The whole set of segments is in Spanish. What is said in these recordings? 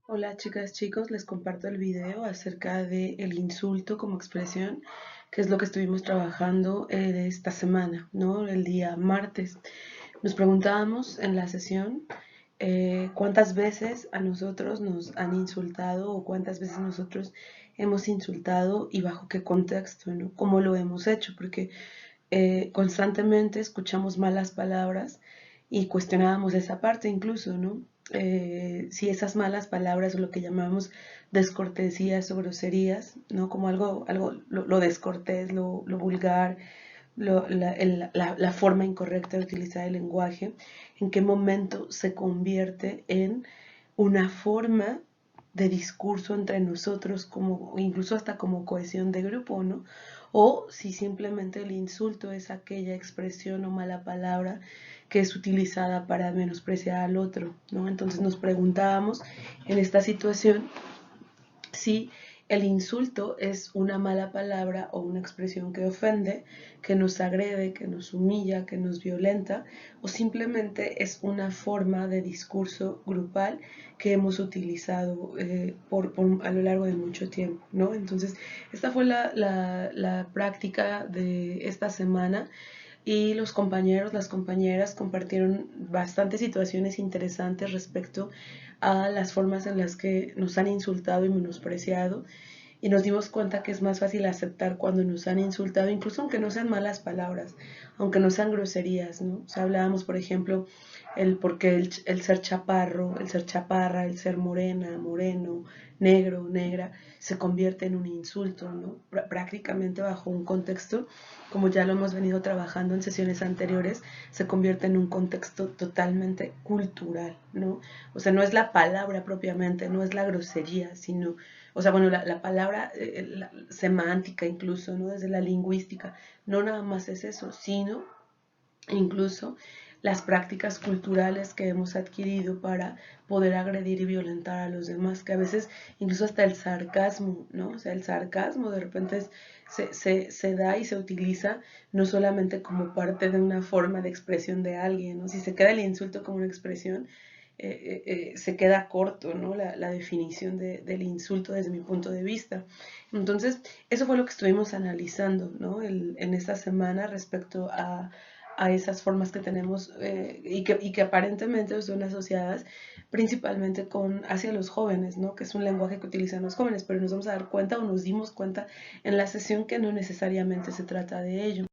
Hola chicas, chicos, les comparto el video acerca del insulto como expresión, que es lo que estuvimos trabajando esta semana, ¿no? El día martes. Nos preguntábamos en la sesión cuántas veces a nosotros nos han insultado o cuántas veces nosotros hemos insultado y bajo qué contexto, ¿no? ¿Cómo lo hemos hecho? Porque constantemente escuchamos malas palabras y cuestionábamos esa parte incluso, ¿no? Si esas malas palabras o lo que llamamos descortesías o groserías, ¿no? Como lo descortés, lo vulgar, la forma incorrecta de utilizar el lenguaje, en qué momento se convierte en una forma de discurso entre nosotros, como, incluso hasta como cohesión de grupo, ¿no? O si simplemente el insulto es aquella expresión o mala palabra que es utilizada para menospreciar al otro, ¿no? Entonces nos preguntábamos en esta situación si el insulto es una mala palabra o una expresión que ofende, que nos agrede, que nos humilla, que nos violenta, o simplemente es una forma de discurso grupal que hemos utilizado a lo largo de mucho tiempo, ¿no? Entonces, esta fue la práctica de esta semana y los compañeros, las compañeras compartieron bastantes situaciones interesantes respecto a las formas en las que nos han insultado y menospreciado y nos dimos cuenta que es más fácil aceptar cuando nos han insultado, incluso aunque no sean malas palabras, aunque no sean groserías, ¿no? O sea, hablábamos, por ejemplo, el ser chaparro, el ser chaparra, el ser morena, moreno, negro, negra, se convierte en un insulto, ¿no? Prácticamente bajo un contexto, como ya lo hemos venido trabajando en sesiones anteriores, se convierte en un contexto totalmente cultural, ¿no? O sea, no es la palabra propiamente, no es la grosería, sino o sea, bueno, la palabra semántica incluso, ¿no? Desde la lingüística, no nada más es eso, sino incluso las prácticas culturales que hemos adquirido para poder agredir y violentar a los demás, que a veces incluso hasta el sarcasmo, ¿no? O sea, el sarcasmo de repente se da y se utiliza no solamente como parte de una forma de expresión de alguien, ¿no? Si se queda el insulto como una expresión, se queda corto, ¿no? La definición del insulto desde mi punto de vista. Entonces, eso fue lo que estuvimos analizando, ¿no? En esta semana respecto a esas formas que tenemos y que aparentemente son asociadas principalmente hacia los jóvenes, ¿no? Que es un lenguaje que utilizan los jóvenes, pero nos vamos a dar cuenta o nos dimos cuenta en la sesión que no necesariamente se trata de ello.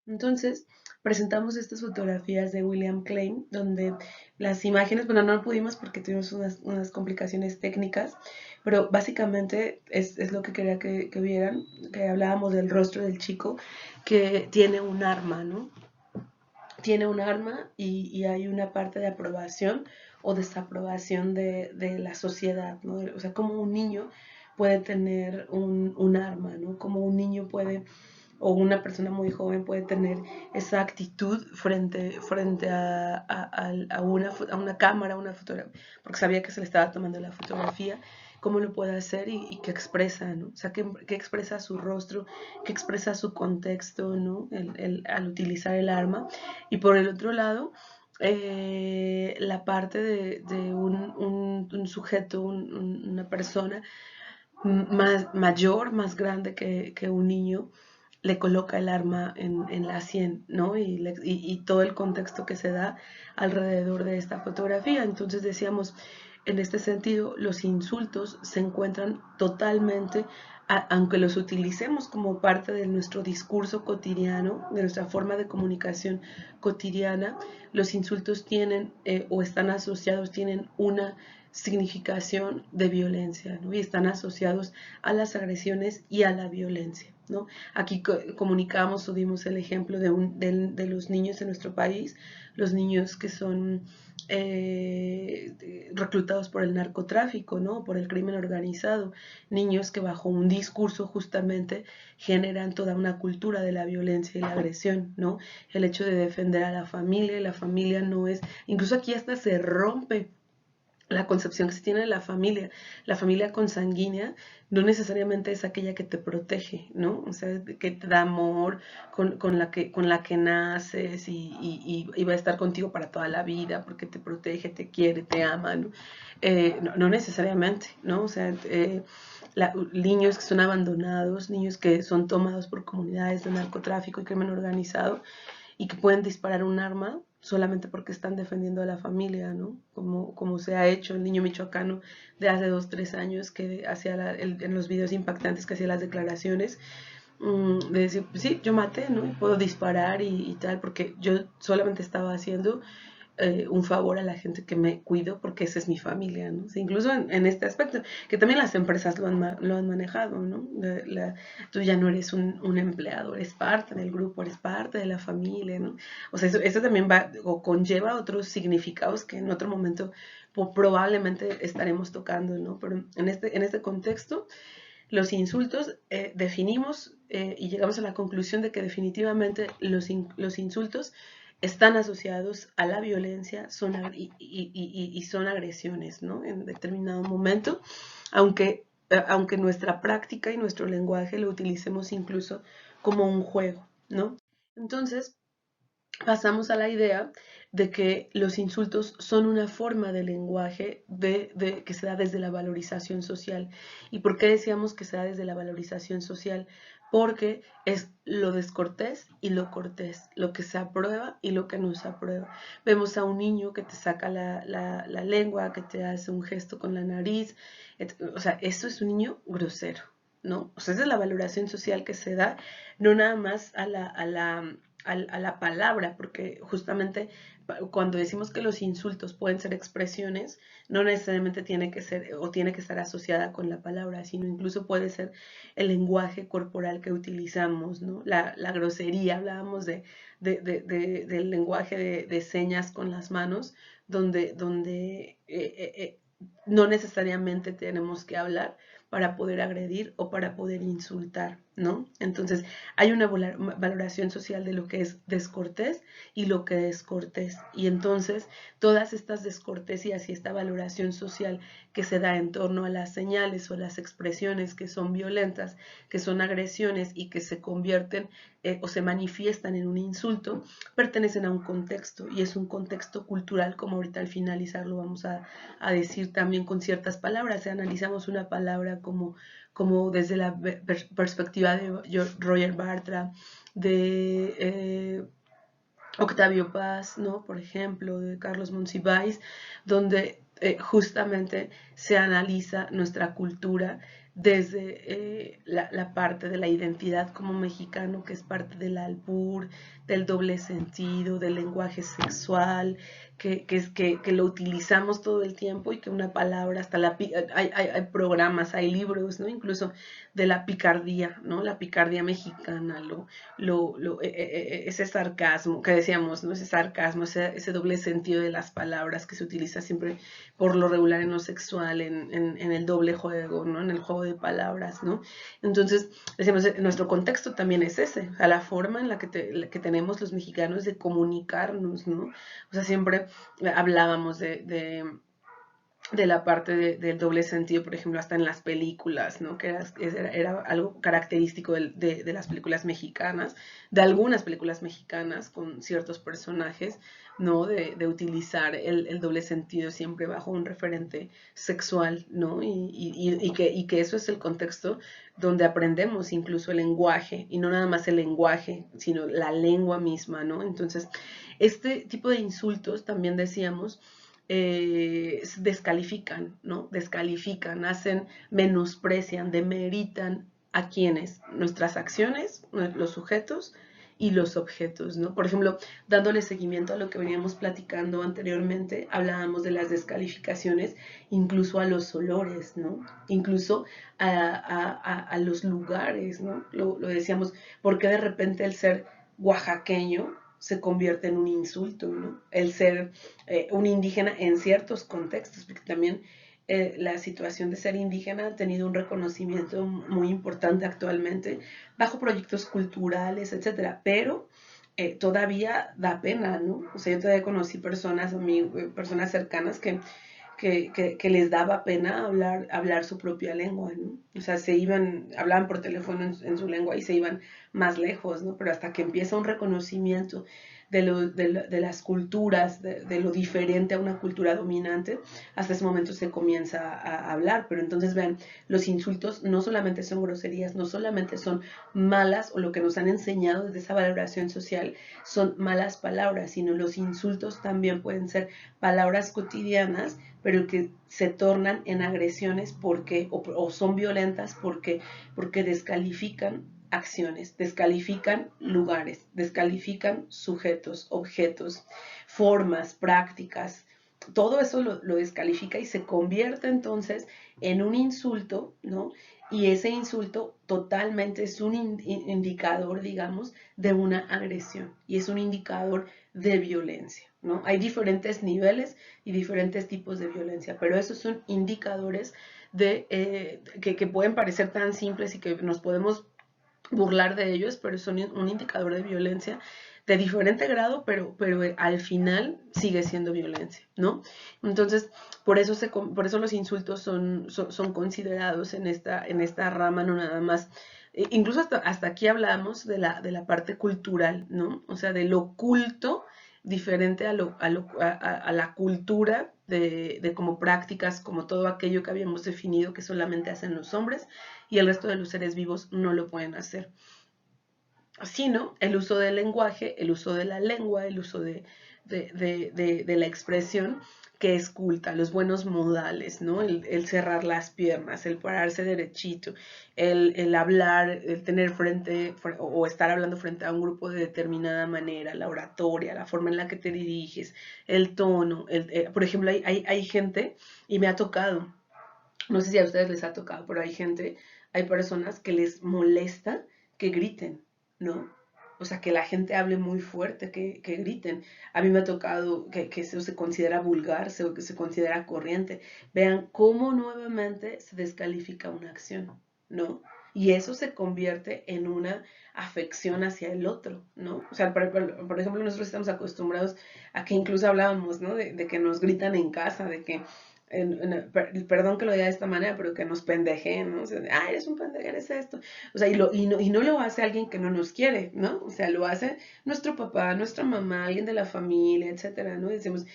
Entonces, presentamos estas fotografías de William Klein, donde las imágenes, bueno, no pudimos porque tuvimos unas complicaciones técnicas, pero básicamente es lo que quería que vieran, que hablábamos del rostro del chico que tiene un arma, ¿no? Tiene un arma y hay una parte de aprobación o desaprobación de la sociedad, ¿no? O sea, como un niño puede tener un arma, ¿no? Como un niño puede o una persona muy joven puede tener esa actitud frente a una cámara, a una fotografía, porque sabía que se le estaba tomando la fotografía, cómo lo puede hacer y qué expresa, ¿no? O sea, qué expresa su rostro, qué expresa su contexto, ¿no? Al utilizar el arma. Y por el otro lado, la parte de un sujeto, una persona mayor, más grande que un niño, le coloca el arma en la sien, ¿no? Y todo el contexto que se da alrededor de esta fotografía. Entonces decíamos, en este sentido, los insultos se encuentran totalmente, aunque los utilicemos como parte de nuestro discurso cotidiano, de nuestra forma de comunicación cotidiana, los insultos tienen o están asociados, tienen una significación de violencia, ¿no? Y están asociados a las agresiones y a la violencia, ¿no? Aquí comunicamos o dimos el ejemplo de los niños en nuestro país, los niños que son reclutados por el narcotráfico, ¿no? Por el crimen organizado, niños que bajo un discurso justamente generan toda una cultura de la violencia y la agresión, ¿no? El hecho de defender a la familia no es, incluso aquí hasta se rompe la concepción que se tiene de la familia consanguínea no necesariamente es aquella que te protege, ¿no? O sea, que te da amor, con la que naces y va a estar contigo para toda la vida porque te protege, te quiere, te ama, ¿no? No necesariamente, ¿no? O sea, niños que son abandonados, niños que son tomados por comunidades de narcotráfico y crimen organizado, y que pueden disparar un arma solamente porque están defendiendo a la familia, ¿no? Como se ha hecho el niño michoacano de hace 2, 3 años que hacía en los videos impactantes que hacía las declaraciones, de decir, pues sí, yo maté, ¿no? Y puedo disparar y tal, porque yo solamente estaba haciendo un favor a la gente que me cuido porque esa es mi familia, ¿no? O sea, incluso en este aspecto, que también las empresas lo han manejado, ¿no? Tú ya no eres un empleado, eres parte del grupo, eres parte de la familia, ¿no? O sea, eso también va o conlleva otros significados que en otro momento probablemente estaremos tocando, ¿no? Pero en este contexto, los insultos definimos y llegamos a la conclusión de que definitivamente los insultos están asociados a la violencia y son agresiones, ¿no? En determinado momento, aunque nuestra práctica y nuestro lenguaje lo utilicemos incluso como un juego, ¿no? Entonces, pasamos a la idea de que los insultos son una forma de lenguaje que se da desde la valorización social. ¿Y por qué decíamos que se da desde la valorización social? Porque es lo descortés y lo cortés, lo que se aprueba y lo que no se aprueba. Vemos a un niño que te saca la lengua, que te hace un gesto con la nariz, o sea, eso es un niño grosero, ¿no? O sea, esa es la valoración social que se da, no nada más a la palabra, porque justamente cuando decimos que los insultos pueden ser expresiones, no necesariamente tiene que ser o tiene que estar asociada con la palabra, sino incluso puede ser el lenguaje corporal que utilizamos, ¿no? La grosería, hablábamos del lenguaje de señas con las manos, donde no necesariamente tenemos que hablar para poder agredir o para poder insultar, ¿no? Entonces, hay una valoración social de lo que es descortés y lo que es cortés. Y entonces, todas estas descortesías y esta valoración social que se da en torno a las señales o las expresiones que son violentas, que son agresiones y que se convierten o se manifiestan en un insulto, pertenecen a un contexto y es un contexto cultural, como ahorita al finalizar lo vamos a decir también con ciertas palabras. Si analizamos una palabra como desde la perspectiva de Roger Bartra, de Octavio Paz, ¿no? Por ejemplo, de Carlos Monsiváis, donde justamente se analiza nuestra cultura desde la parte de la identidad como mexicano, que es parte del albur, del doble sentido, del lenguaje sexual, que lo utilizamos todo el tiempo y que una palabra, hasta hay programas, hay libros, ¿no? Incluso de la picardía, ¿no? La picardía mexicana, ese sarcasmo que decíamos, ¿no? Ese sarcasmo, ese doble sentido de las palabras que se utiliza siempre por lo regular en lo sexual, en el doble juego, ¿no? En el juego de palabras, ¿no? Entonces, decíamos, nuestro contexto también es ese, a la forma en la que tenemos los mexicanos de comunicarnos, ¿no? O sea, siempre hablábamos de la parte del doble sentido, por ejemplo, hasta en las películas, ¿no? Que era algo característico de las películas mexicanas, de algunas películas mexicanas con ciertos personajes, ¿no? De utilizar el doble sentido siempre bajo un referente sexual, ¿no? Y que eso es el contexto donde aprendemos incluso el lenguaje, y no nada más el lenguaje, sino la lengua misma, ¿no? Entonces, este tipo de insultos, también decíamos, descalifican, ¿no? Descalifican, menosprecian, demeritan a quienes, nuestras acciones, los sujetos y los objetos, ¿no? Por ejemplo, dándole seguimiento a lo que veníamos platicando anteriormente, hablábamos de las descalificaciones incluso a los olores, ¿no? Incluso a los lugares, ¿no? Lo decíamos, porque de repente el ser oaxaqueño se convierte en un insulto, ¿no? El ser un indígena en ciertos contextos, porque también la situación de ser indígena ha tenido un reconocimiento muy importante actualmente bajo proyectos culturales, etcétera, pero todavía da pena, ¿no? O sea, yo todavía conocí personas cercanas que les daba pena hablar su propia lengua, ¿no? O sea, hablaban por teléfono en su lengua y se iban más lejos, ¿no? Pero hasta que empieza un reconocimiento de las culturas, de lo diferente a una cultura dominante, hasta ese momento se comienza a hablar. Pero entonces vean, los insultos no solamente son groserías, no solamente son malas o lo que nos han enseñado desde esa valoración social, son malas palabras, sino los insultos también pueden ser palabras cotidianas, pero que se tornan en agresiones o son violentas porque descalifican acciones, descalifican lugares, descalifican sujetos, objetos, formas, prácticas. Todo eso lo descalifica y se convierte entonces en un insulto, ¿no? Y ese insulto totalmente es un indicador, digamos, de una agresión y es un indicador de violencia, ¿no? Hay diferentes niveles y diferentes tipos de violencia, pero esos son indicadores que pueden parecer tan simples y que nos podemos burlar de ellos, pero son un indicador de violencia de diferente grado, pero al final sigue siendo violencia, ¿no? Entonces, por eso los insultos son considerados en esta rama, no nada más. Incluso hasta aquí hablamos de la parte cultural, ¿no? O sea, de lo culto diferente a la cultura de como prácticas, como todo aquello que habíamos definido que solamente hacen los hombres y el resto de los seres vivos no lo pueden hacer. Sino el uso del lenguaje, el uso de la lengua, el uso de la expresión que es culta, los buenos modales, ¿no? El cerrar las piernas, el pararse derechito, el hablar, el tener o estar hablando frente a un grupo de determinada manera, la oratoria, la forma en la que te diriges, el tono. Por ejemplo, hay gente, y me ha tocado, no sé si a ustedes les ha tocado, pero hay personas que les molesta que griten, ¿no? O sea, que la gente hable muy fuerte, que griten. A mí me ha tocado que eso se considera vulgar, que se considera corriente. Vean cómo nuevamente se descalifica una acción, ¿no? Y eso se convierte en una afección hacia el otro, ¿no? O sea, por ejemplo, nosotros estamos acostumbrados a que incluso hablábamos, ¿no? De que nos gritan en casa, de que perdón que lo diga de esta manera, pero que nos pendejen, ¿no? O sea, eres un pendejo, eres esto. O sea, y no lo hace alguien que no nos quiere, ¿no? O sea, lo hace nuestro papá, nuestra mamá, alguien de la familia, etcétera, ¿no? Y decimos,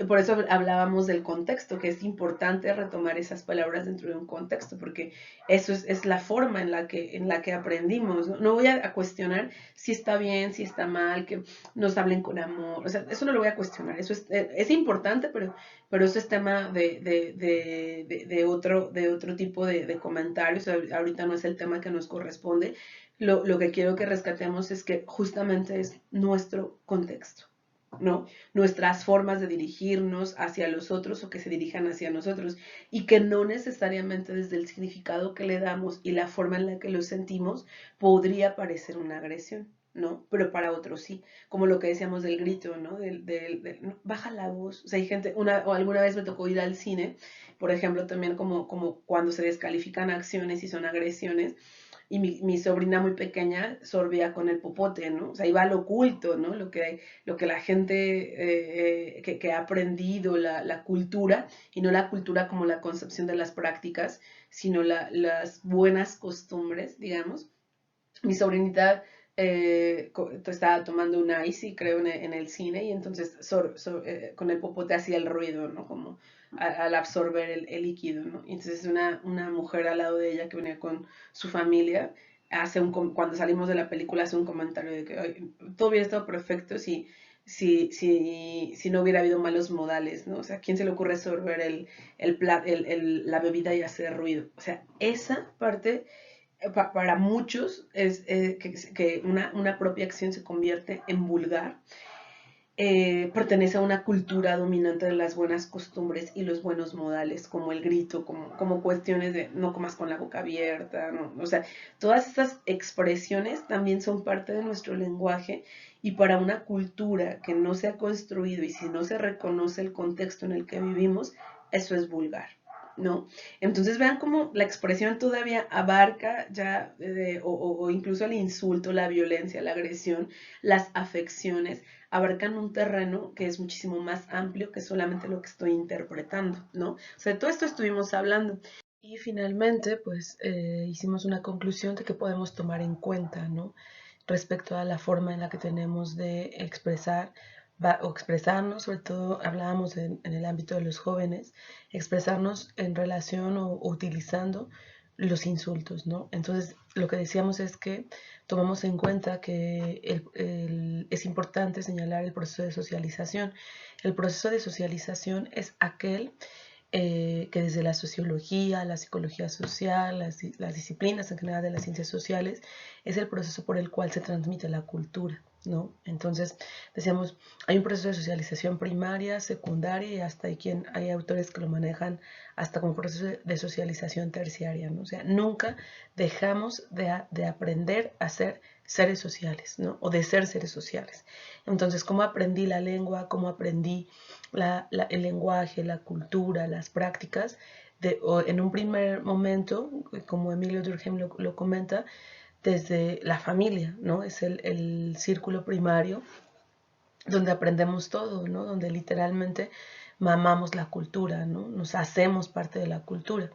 por eso hablábamos del contexto, que es importante retomar esas palabras dentro de un contexto, porque eso es la forma en la que aprendimos, ¿no? No voy a cuestionar si está bien, si está mal, que nos hablen con amor, o sea, eso no lo voy a cuestionar, eso es importante, pero eso es tema de otro tipo de comentarios. Ahorita no es el tema que nos corresponde. Lo que quiero que rescatemos es que justamente es nuestro contexto, ¿no? Nuestras formas de dirigirnos hacia los otros o que se dirijan hacia nosotros y que no necesariamente desde el significado que le damos y la forma en la que lo sentimos podría parecer una agresión, ¿no? Pero para otros sí, como lo que decíamos del grito, ¿no? No, baja la voz. O sea, hay gente, o alguna vez me tocó ir al cine, por ejemplo, también como cuando se descalifican acciones y son agresiones, y mi sobrina muy pequeña sorbía con el popote, ¿no? O sea, iba al oculto, ¿no? Lo que la gente que ha aprendido la cultura, y no la cultura como la concepción de las prácticas, sino las buenas costumbres, digamos. Mi sobrinita estaba tomando un icy, creo, en el cine, y entonces con el popote hacía el ruido, ¿no? Como al absorber el líquido, ¿no? Y entonces una mujer al lado de ella que venía con su familia, cuando salimos de la película hace un comentario de que todo hubiera estado perfecto si no hubiera habido malos modales, ¿no? O sea, ¿quién se le ocurre sorber la bebida y hacer ruido? O sea, esa parte para muchos es que una propia acción se convierte en vulgar. Pertenece a una cultura dominante de las buenas costumbres y los buenos modales, como el grito, como cuestiones de no comas con la boca abierta, ¿no? O sea, todas estas expresiones también son parte de nuestro lenguaje y para una cultura que no se ha construido y si no se reconoce el contexto en el que vivimos, eso es vulgar, ¿no? Entonces vean cómo la expresión todavía abarca o incluso el insulto, la violencia, la agresión, las afecciones, abarcan un terreno que es muchísimo más amplio que solamente lo que estoy interpretando, ¿no? O sea, de todo esto estuvimos hablando. Y finalmente, pues hicimos una conclusión de que podemos tomar en cuenta, ¿no? Respecto a la forma en la que tenemos de expresar o expresarnos, sobre todo hablábamos en el ámbito de los jóvenes, expresarnos en relación o utilizando los insultos, ¿no? Entonces, lo que decíamos es que tomamos en cuenta que es importante señalar el proceso de socialización. El proceso de socialización es aquel que desde la sociología, la psicología social, las disciplinas en general de las ciencias sociales, es el proceso por el cual se transmite la cultura, ¿no? Entonces, decíamos, hay un proceso de socialización primaria, secundaria y hasta hay autores que lo manejan hasta como proceso de socialización terciaria, ¿no? O sea, nunca dejamos de aprender a ser seres sociales, ¿no? O de ser seres sociales. Entonces, ¿cómo aprendí la lengua? ¿Cómo aprendí el lenguaje, la cultura, las prácticas? En un primer momento, como Emilio Durkheim lo comenta, desde la familia, ¿no? Es el círculo primario donde aprendemos todo, ¿no? Donde literalmente mamamos la cultura, ¿no? Nos hacemos parte de la cultura.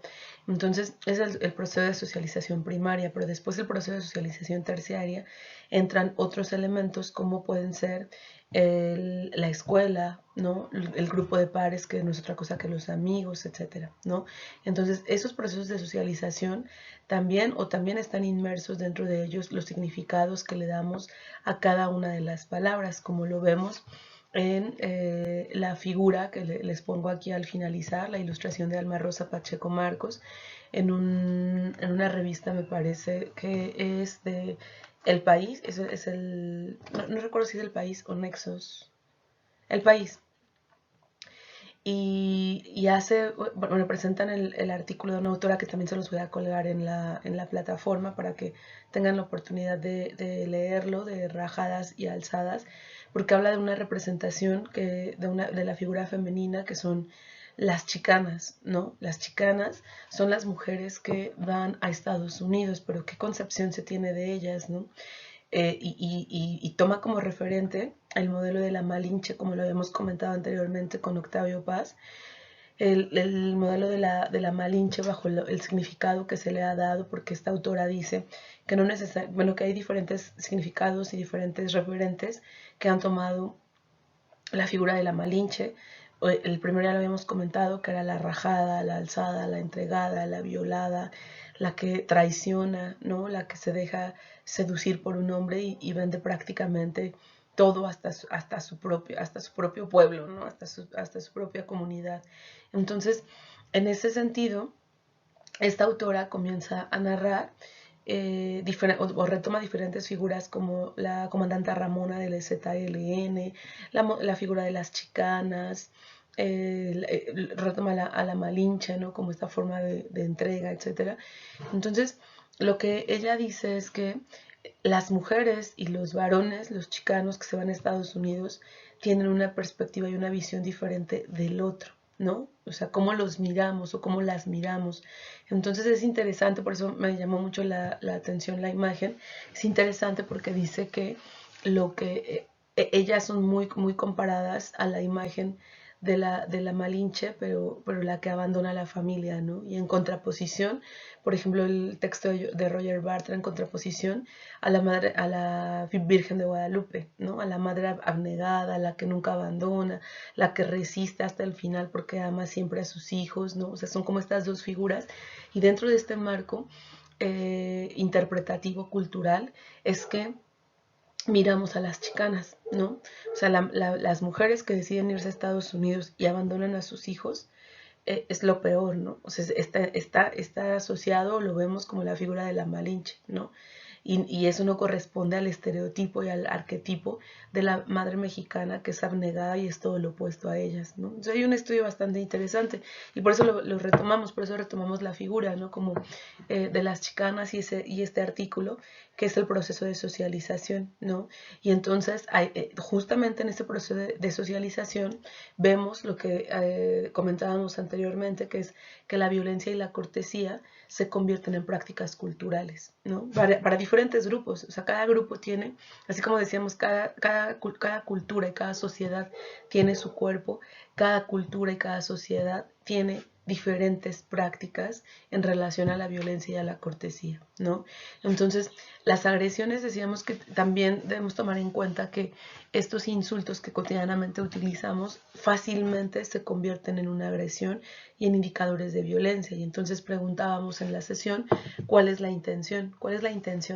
Entonces, es el proceso de socialización primaria, pero después del proceso de socialización terciaria entran otros elementos como pueden ser la escuela, ¿no? El grupo de pares, que no es otra cosa que los amigos, etcétera, ¿no? Entonces, esos procesos de socialización también están inmersos dentro de ellos los significados que le damos a cada una de las palabras, como lo vemos en la figura que les pongo aquí al finalizar, la ilustración de Alma Rosa Pacheco Marcos, en una revista, me parece que es de El País, no recuerdo si es El País o Nexos, El País. Bueno, presentan el artículo de una autora que también se los voy a colgar en la plataforma para que tengan la oportunidad de leerlo, de rajadas y alzadas, porque habla de una representación de la figura femenina que son las chicanas, ¿no? Las chicanas son las mujeres que van a Estados Unidos, pero ¿qué concepción se tiene de ellas, no? Y toma como referente el modelo de la Malinche, como lo habíamos comentado anteriormente con Octavio Paz, el modelo de la Malinche bajo el significado que se le ha dado, porque esta autora dice que no bueno, que hay diferentes significados y diferentes referentes que han tomado la figura de la Malinche. El primero ya lo habíamos comentado, que era la rajada, la alzada, la entregada, la violada, la que traiciona, ¿no? La que se deja seducir por un hombre y vende prácticamente todo hasta su propio pueblo, ¿no? Hasta su propia comunidad. Entonces, en ese sentido, esta autora comienza a narrar o retoma diferentes figuras como la comandante Ramona del EZLN, la figura de las chicanas, retoma a la Malinche, ¿no? Como esta forma de entrega, etc. Entonces, lo que ella dice es que las mujeres y los varones, los chicanos que se van a Estados Unidos, tienen una perspectiva y una visión diferente del otro, ¿no? O sea, cómo los miramos o cómo las miramos. Entonces es interesante, por eso me llamó mucho la atención la imagen. Es interesante porque dice que ellas son muy comparadas a la imagen de la Malinche, pero la que abandona la familia, ¿no? Y en contraposición, por ejemplo, el texto de Roger Bartra en contraposición a la Virgen de Guadalupe, ¿no? A la madre abnegada, la que nunca abandona, la que resiste hasta el final porque ama siempre a sus hijos, ¿no? O sea, son como estas dos figuras. Y dentro de este marco interpretativo cultural es que miramos a las chicanas, ¿no? O sea, las mujeres que deciden irse a Estados Unidos y abandonan a sus hijos, es lo peor, ¿no? O sea, está asociado, lo vemos como la figura de la Malinche, ¿no? Y eso no corresponde al estereotipo y al arquetipo de la madre mexicana, que es abnegada y es todo lo opuesto a ellas, ¿no? Entonces hay un estudio bastante interesante y por eso lo retomamos, por eso retomamos la figura, ¿no? Como de las chicanas y este artículo, que es el proceso de socialización, ¿no? Y entonces, justamente en este proceso de socialización, vemos lo que comentábamos anteriormente, que es que la violencia y la cortesía se convierten en prácticas culturales, ¿no? Para diferentes grupos, o sea, cada grupo tiene, así como decíamos, cada cultura y cada sociedad tiene su cuerpo, cada cultura y cada sociedad tiene diferentes prácticas en relación a la violencia y a la cortesía, ¿no? Entonces, las agresiones, decíamos que también debemos tomar en cuenta que estos insultos que cotidianamente utilizamos fácilmente se convierten en una agresión y en indicadores de violencia. Y entonces preguntábamos en la sesión cuál es la intención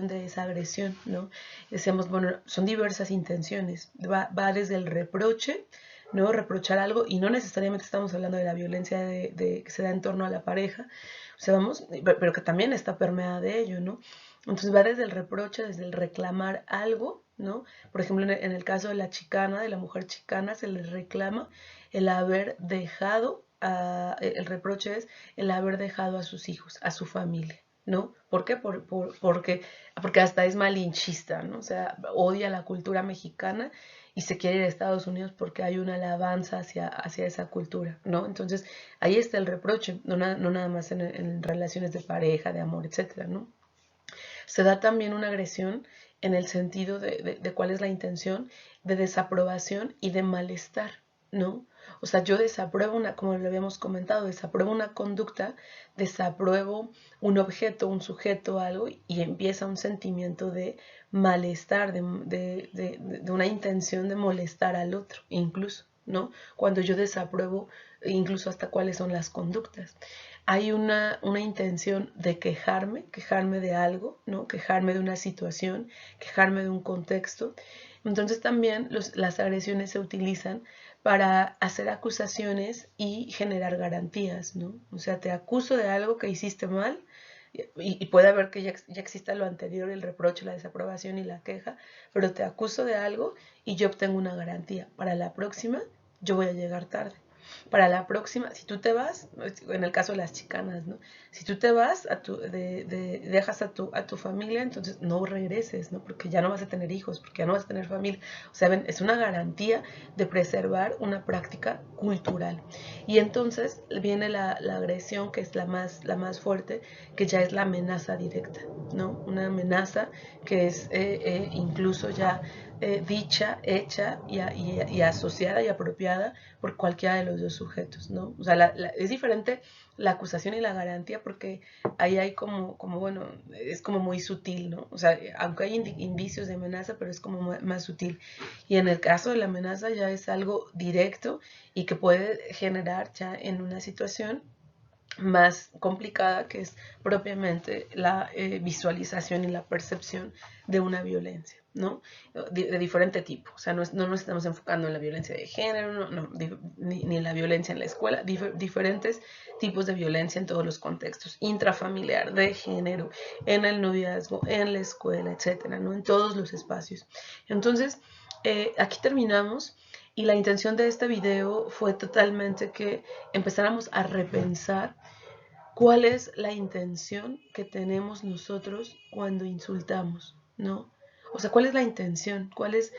de esa agresión, ¿no? Decíamos, bueno, son diversas intenciones, va desde el reproche, ¿no? Reprochar algo, y no necesariamente estamos hablando de la violencia que se da en torno a la pareja, o sea, vamos, pero que también está permeada de ello, ¿no? Entonces va desde el reproche, desde el reclamar algo, ¿no? Por ejemplo, en el caso de la chicana, de la mujer chicana, se le reclama el haber dejado, el reproche es el haber dejado a sus hijos, a su familia, ¿no? ¿Por qué? Porque hasta es malinchista, ¿no? O sea, odia la cultura mexicana y se quiere ir a Estados Unidos porque hay una alabanza hacia esa cultura, ¿no? Entonces, ahí está el reproche, no nada más en relaciones de pareja, de amor, etcétera, ¿no? Se da también una agresión en el sentido de cuál es la intención de desaprobación y de malestar, ¿no? O sea, yo desapruebo como lo habíamos comentado, desapruebo una conducta, desapruebo un objeto, un sujeto, algo, y empieza un sentimiento de malestar, de una intención de molestar al otro, incluso, ¿no? Cuando yo desapruebo incluso hasta cuáles son las conductas. Hay una intención de quejarme de algo, ¿no? Quejarme de una situación, quejarme de un contexto. Entonces también las agresiones se utilizan para hacer acusaciones y generar garantías, ¿no? O sea, te acuso de algo que hiciste mal, y puede haber que ya exista lo anterior, el reproche, la desaprobación y la queja, pero te acuso de algo y yo obtengo una garantía. Para la próxima, yo voy a llegar tarde. Para la próxima, si tú te vas, en el caso de las chicanas, ¿no? Si tú te vas, dejas a tu familia, entonces no regreses, ¿no? Porque ya no vas a tener hijos, porque ya no vas a tener familia. O sea, ven, es una garantía de preservar una práctica cultural. Y entonces viene la agresión, que es la más fuerte, que ya es la amenaza directa, ¿no? Una amenaza que es incluso ya dicha, hecha y asociada y apropiada por cualquiera de los dos sujetos, ¿no? O sea, es diferente la acusación y la garantía porque ahí hay bueno, es como muy sutil, ¿no? O sea, aunque hay indicios de amenaza, pero es como más sutil. Y en el caso de la amenaza ya es algo directo y que puede generar ya en una situación más complicada, que es propiamente la visualización y la percepción de una violencia, ¿no? De diferente tipo. O sea, no nos estamos enfocando en la violencia de género, ni en la violencia en la escuela, diferentes tipos de violencia en todos los contextos, intrafamiliar, de género, en el noviazgo, en la escuela, etcétera, ¿no? En todos los espacios. Entonces, aquí terminamos. Y la intención de este video fue totalmente que empezáramos a repensar cuál es la intención que tenemos nosotros cuando insultamos, ¿no? O sea, ¿cuál es la intención? ¿Cuál es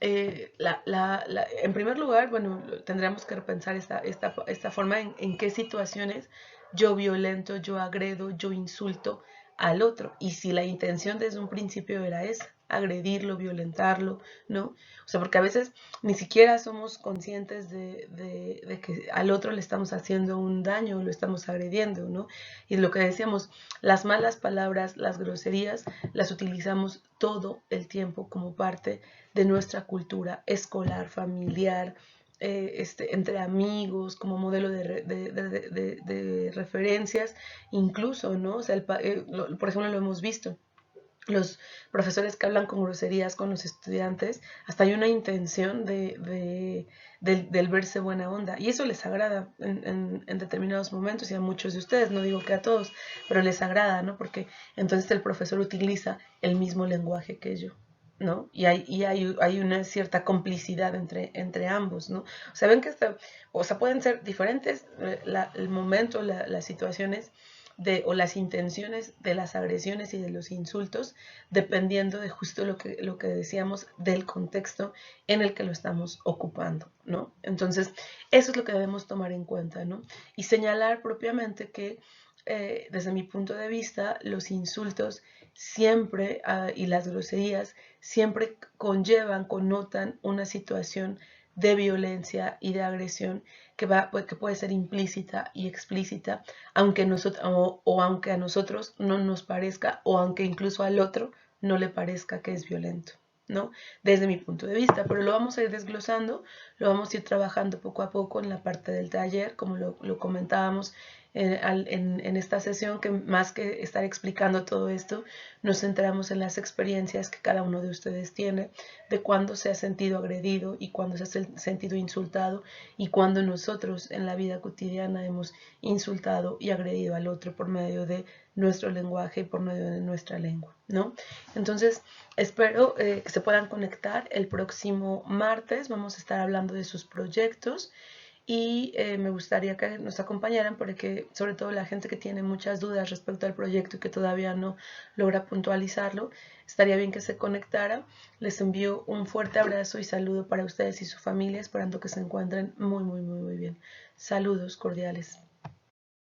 en primer lugar, bueno, tendríamos que repensar esta forma en qué situaciones yo violento, yo agredo, yo insulto al otro. Y si la intención desde un principio era esa, agredirlo, violentarlo, ¿no? O sea, porque a veces ni siquiera somos conscientes de que al otro le estamos haciendo un daño, lo estamos agrediendo, ¿no? Y lo que decíamos, las malas palabras, las groserías, las utilizamos todo el tiempo como parte de nuestra cultura escolar, familiar, entre amigos, como modelo de referencias, incluso, ¿no? O sea, por ejemplo, lo hemos visto. Los profesores que hablan con groserías con los estudiantes, hasta hay una intención del verse buena onda, y eso les agrada en determinados momentos, y a muchos de ustedes, no digo que a todos, pero les agrada, ¿no? Porque entonces el profesor utiliza el mismo lenguaje que yo, ¿no? Y hay una cierta complicidad entre ambos, ¿no? O sea, ven que pueden ser diferentes el momento, las situaciones o las intenciones de las agresiones y de los insultos, dependiendo de justo lo que decíamos, del contexto en el que lo estamos ocupando, ¿no? Entonces, eso es lo que debemos tomar en cuenta, ¿no? Y señalar propiamente que desde mi punto de vista, los insultos siempre y las groserías siempre connotan una situación de violencia y de agresión que puede ser implícita y explícita, aunque o aunque a nosotros no nos parezca, o aunque incluso al otro no le parezca que es violento, ¿no? Desde mi punto de vista, pero lo vamos a ir desglosando, lo vamos a ir trabajando poco a poco en la parte del taller, como lo comentábamos en esta sesión, que más que estar explicando todo esto, nos centramos en las experiencias que cada uno de ustedes tiene, de cuándo se ha sentido agredido y cuándo se ha sentido insultado, y cuándo nosotros en la vida cotidiana hemos insultado y agredido al otro por medio de nuestro lenguaje y por medio de nuestra lengua, ¿no? Entonces, espero que se puedan conectar el próximo martes. Vamos a estar hablando de sus proyectos y me gustaría que nos acompañaran, porque sobre todo la gente que tiene muchas dudas respecto al proyecto y que todavía no logra puntualizarlo, estaría bien que se conectara. Les envío un fuerte abrazo y saludo para ustedes y su familia, esperando que se encuentren muy bien. Saludos cordiales.